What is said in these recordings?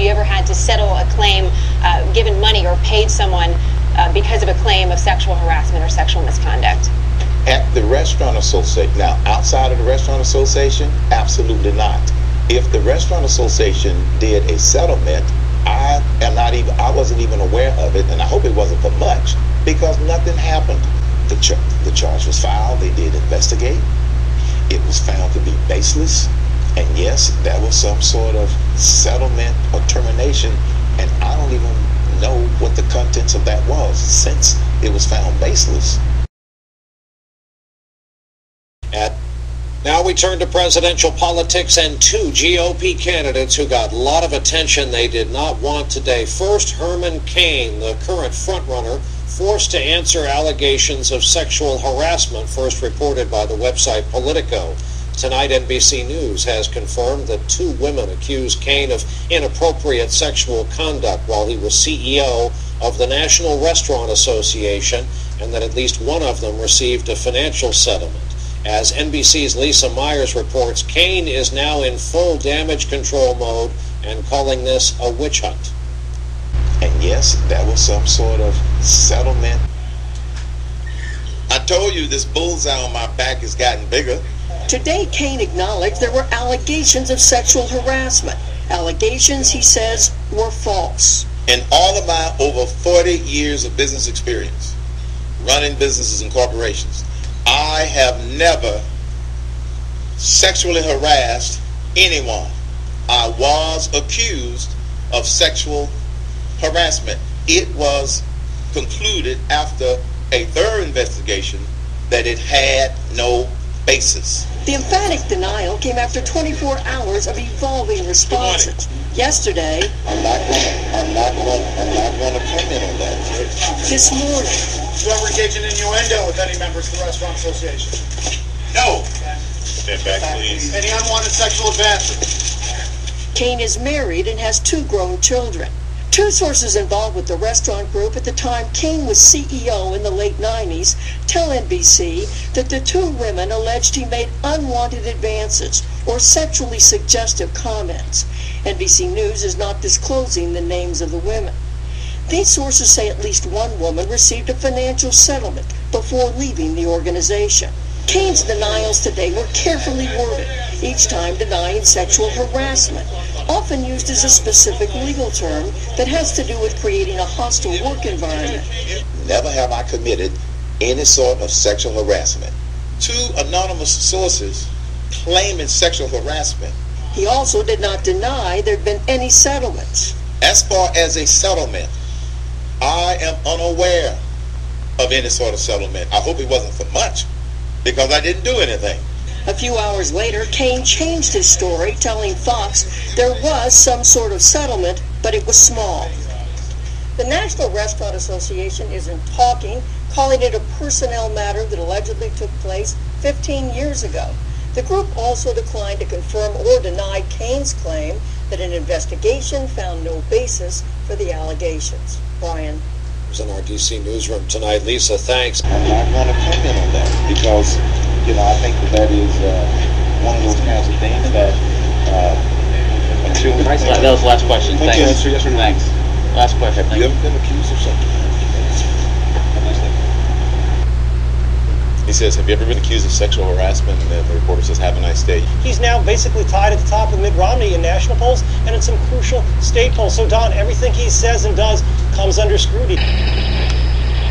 you ever had to settle a claim, given money or paid someone because of a claim of sexual harassment or sexual misconduct? At the restaurant association, now outside of the restaurant association, absolutely not. If the restaurant association did a settlement, I wasn't even aware of it, and I hope it wasn't for much, because nothing happened. The charge was filed, they did investigate, it was found to be baseless, and yes, there was some sort of settlement or termination, and I don't even know what the contents of that was, since it was found baseless. Now we turn to presidential politics and two GOP candidates who got a lot of attention they did not want today. First, Herman Cain, the current frontrunner, forced to answer allegations of sexual harassment, first reported by the website Politico. Tonight, NBC News has confirmed that two women accused Cain of inappropriate sexual conduct while he was CEO of the National Restaurant Association, and that at least one of them received a financial settlement. As NBC's Lisa Myers reports, Cain is now in full damage control mode and calling this a witch hunt. And yes, there was some sort of settlement. I told you this bullseye on my back has gotten bigger. Today, Cain acknowledged there were allegations of sexual harassment. Allegations, he says, were false. In all of my over 40 years of business experience, running businesses and corporations, I have never sexually harassed anyone. I was accused of sexual harassment. It was concluded after a thorough investigation that it had no basis. The emphatic denial came after 24 hours of evolving responses. Yesterday, I'm not going to comment on that. This morning, you ever engage in innuendo with any members of the Restaurant Association? No. Step back, please. Any unwanted sexual advances? Cain is married and has two grown children. Two sources involved with the restaurant group at the time Cain was CEO in the late 90s tell NBC that the two women alleged he made unwanted advances or sexually suggestive comments. NBC News is not disclosing the names of the women. These sources say at least one woman received a financial settlement before leaving the organization. Cain's denials today were carefully worded, each time denying sexual harassment, often used as a specific legal term that has to do with creating a hostile work environment. Never have I committed any sort of sexual harassment. Two anonymous sources claiming sexual harassment. He also did not deny there had been any settlements. As far as a settlement, I am unaware of any sort of settlement. I hope it wasn't for much, because I didn't do anything. A few hours later, Cain changed his story, telling Fox there was some sort of settlement, but it was small. The National Restaurant Association isn't talking, calling it a personnel matter that allegedly took place 15 years ago. The group also declined to confirm or deny Cain's claim that an investigation found no basis for the allegations. Brian. In our DC newsroom tonight. Lisa, thanks. I'm not going to comment on that because, I think that is one of those kinds of things that until... That was the last question. Thanks. Yes or no? Thanks. Last question. Have you ever been accused of something? He says, have you ever been accused of sexual harassment? And then the reporter says, have a nice day. He's now basically tied at the top with Mitt Romney in national polls and in some crucial state polls. So, Don, everything he says and does comes under scrutiny.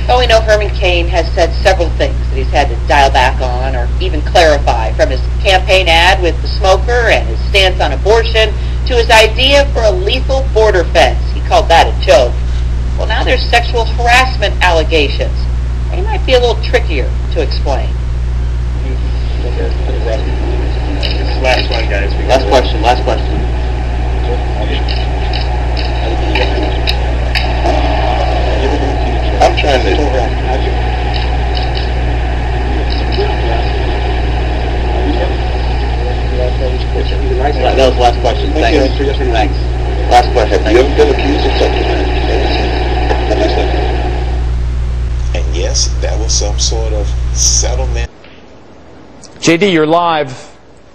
Well, we know Herman Cain has said several things that he's had to dial back on or even clarify, from his campaign ad with the smoker and his stance on abortion to his idea for a lethal border fence. He called that a joke. Well, now there's sexual harassment allegations. They might be a little trickier to explain. Last one, guys. Last question. I'm trying to... That was the last question. Thanks. Thanks. Last question. Have you ever been accused of something? And yes, that was some sort of settlement. JD, you're live.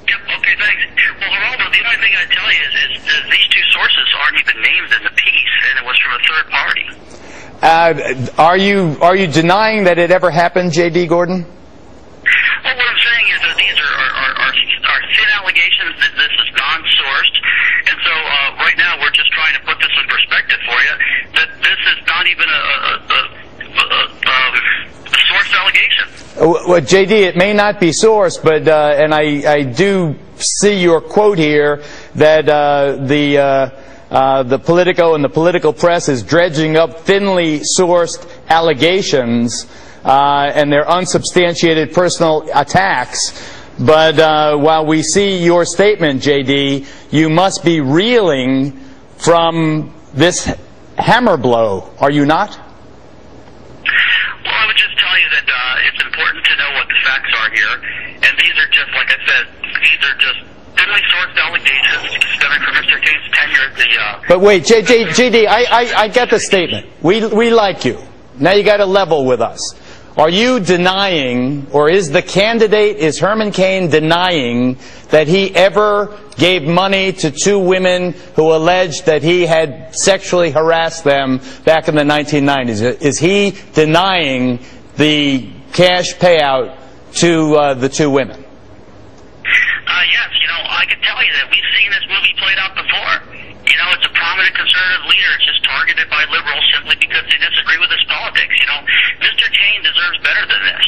Yep, okay, thanks. Well, Geraldo, the only thing I'd tell you is these two sources aren't even named in the piece, and it was from a third party. Are you denying that it ever happened, J.D. Gordon? Well, what I'm saying is that these are thin allegations, that this is non-sourced, and so right now we're just trying to put this in perspective for you, that this is not even a sourced allegation. Well, J.D., it may not be sourced, but and I do see your quote here that the Politico and the political press is dredging up thinly sourced allegations and their unsubstantiated personal attacks. But while we see your statement, J.D., you must be reeling from this hammer blow, are you not? Well, I would just tell you that it's important to know what the facts are here, and these are just, like I said, these are just thinly sourced allegations stemming from Mr. Cain's tenure at the... But wait, J.D., I get the statement. We like you. Now you got to level with us. Are you denying, or is Herman Cain denying that he ever gave money to two women who alleged that he had sexually harassed them back in the 1990s? Is he denying the cash payout to the two women? Yes, I can tell you that we've seen this movie played out before. It's a prominent conservative leader. It's just targeted by liberals simply because they disagree with his politics. Mr. Cain deserves better than this.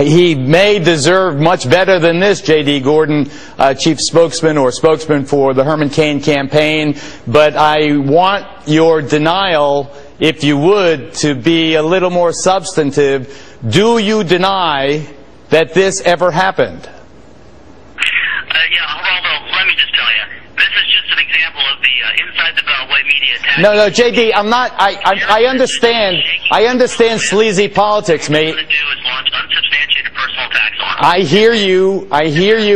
He may deserve much better than this, J.D. Gordon, chief spokesman or spokesman for the Herman Cain campaign. But I want your denial, if you would, to be a little more substantive. Do you deny that this ever happened? Yeah, Geraldo, let me just tell you. This is just an example of the inside the Beltway media attack. No, J.D., I'm not. I understand sleazy politics, mate. I hear you.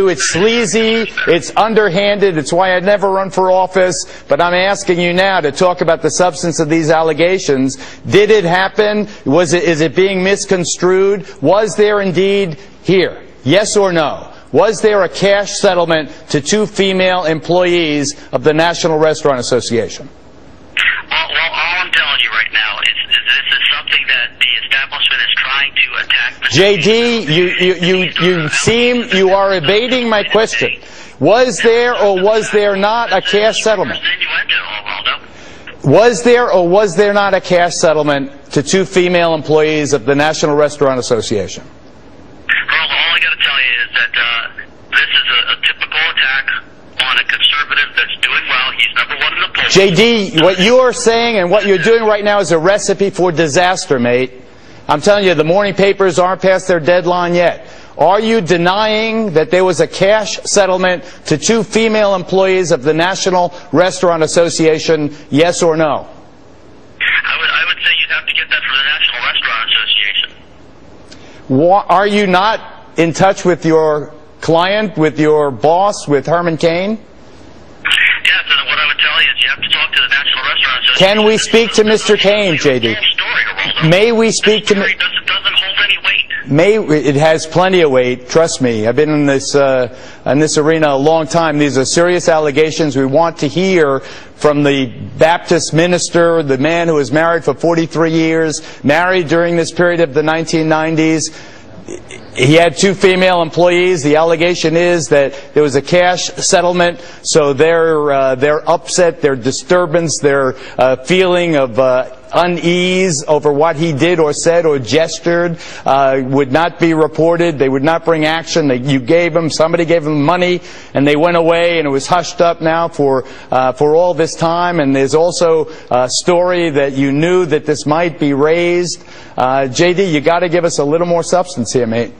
It's sleazy. It's underhanded. It's why I'd never run for office. But I'm asking you now to talk about the substance of these allegations. Did it happen? Is it being misconstrued? Was there indeed here? Yes or no? Was there a cash settlement to two female employees of the National Restaurant Association? Well, all I'm telling you right now is this is something that the establishment is trying to attack. J.D., you are evading my question. Was there or was there not a cash settlement? Was there or was there not a cash settlement to two female employees of the National Restaurant Association? All I got to tell you is that this is a typical attack on a conservative that's doing well. He's number one in the polls. J.D., what you are saying and what you're doing right now is a recipe for disaster, mate. I'm telling you, the morning papers aren't past their deadline yet. Are you denying that there was a cash settlement to two female employees of the National Restaurant Association, yes or no? I would say you'd have to get that from the National Restaurant Association. Are you not in touch with your client, with your boss, with Herman Cain? Yes, and what I would tell you is you have to talk to the National Restaurant Association. Can we speak to Mr. Cain, J.D.? May we speak to... It doesn't hold any weight. It has plenty of weight. Trust me. I've been in this arena a long time. These are serious allegations. We want to hear from the Baptist minister, the man who was married for 43 years, married during this period of the 1990s. He had two female employees. The allegation is that there was a cash settlement, so their upset, their disturbance, their feeling of unease over what he did or said or gestured would not be reported. They would not bring action. Somebody gave them money, and they went away, and it was hushed up now for all this time. And there's also a story that you knew that this might be raised. J.D., you got to give us a little more substance here, mate.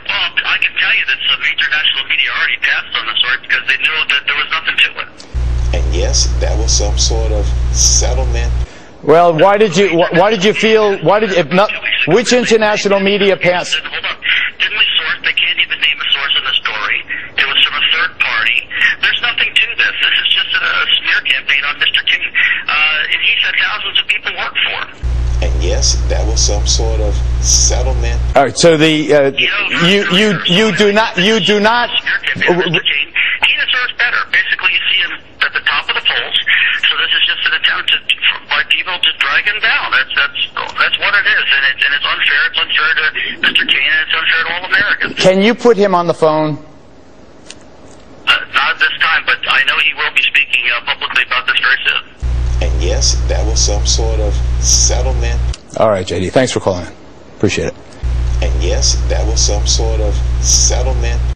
Well, I can tell you that some major national media already passed on the story because they knew that there was nothing to it. And yes, that was some sort of settlement. Well, why did you feel, which international media passed? Hold on. Didn't we source? They can't even name a source in the story. It was from a third party. There's nothing to this. This is just a smear campaign on Mr. Cain. And he said thousands of people work for him. And yes, that was some sort of settlement. All right, so you do not. He deserves better. Basically, you see him that the top of the polls. So this is just an attempt by people to drag him down. That's what it is, and it's unfair. It's unfair to Mr. Cain, and it's unfair to all Americans. Can you put him on the phone? Not this time, but I know he will be speaking publicly about this very soon. And yes, that was some sort of settlement. All right, JD, thanks for calling in. Appreciate it. And yes, that was some sort of settlement